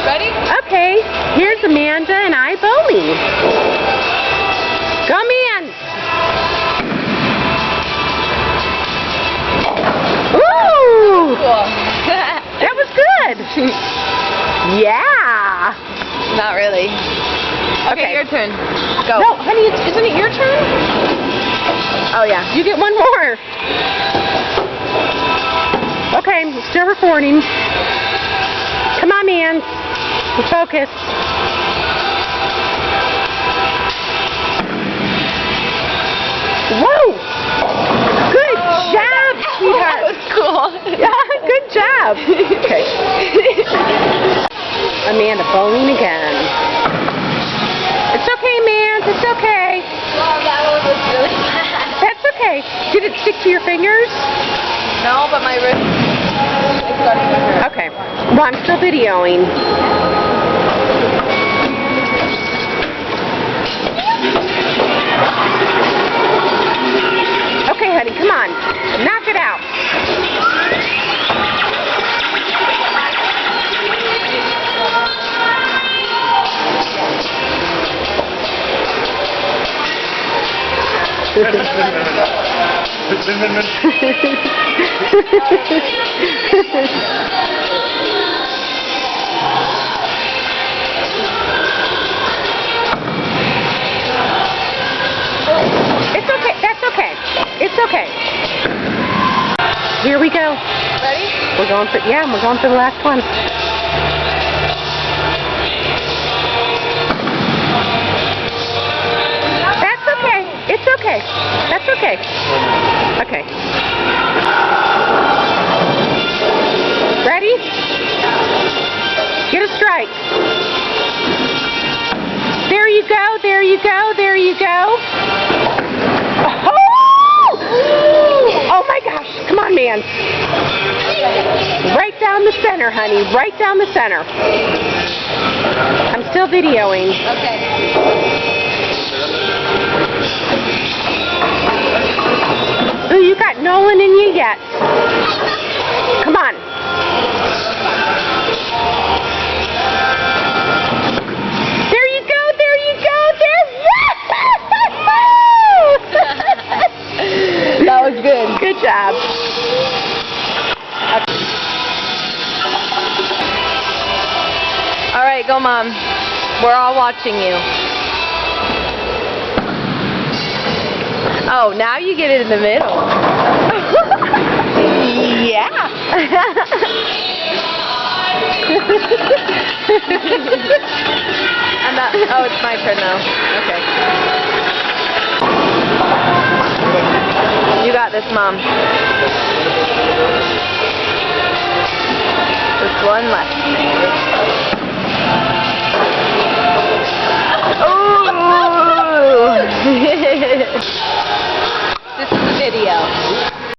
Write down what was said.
Ready? Okay, here's Amanda and I bowling. Come in. Ooh! Cool. That was good. Yeah. Not really. Okay, your turn. Go. No, honey, isn't it your turn? Oh, yeah. You get one more. Okay, still recording. Come on, man. Focus. Whoa! Good job, sweetheart. That was cool. Yeah, good job. Okay. Amanda bowling again. It's okay, man. It's okay. Wow, that one was really bad. That's okay. Did it stick to your fingers? No, but my wrist is starting to hurt. Okay. Well, I'm still videoing. Okay, honey, come on. Knock it out. It's okay. That's okay. It's okay. Here we go. Ready? We're going for the last one. That's okay. It's okay. That's okay. Okay. Ready? Get a strike. There you go. There you go. There you go. Oh my gosh. Come on, man. Right down the center, honey. Right down the center. I'm still videoing. Okay. Ooh, you got Nolan in you yet. Come on. There you go. There you go. That was good. Good job. All right, go, Mom. We're all watching you. Oh, now you get it in the middle. Yeah. Oh, it's my turn now. Okay. You got this, Mom. Just one left.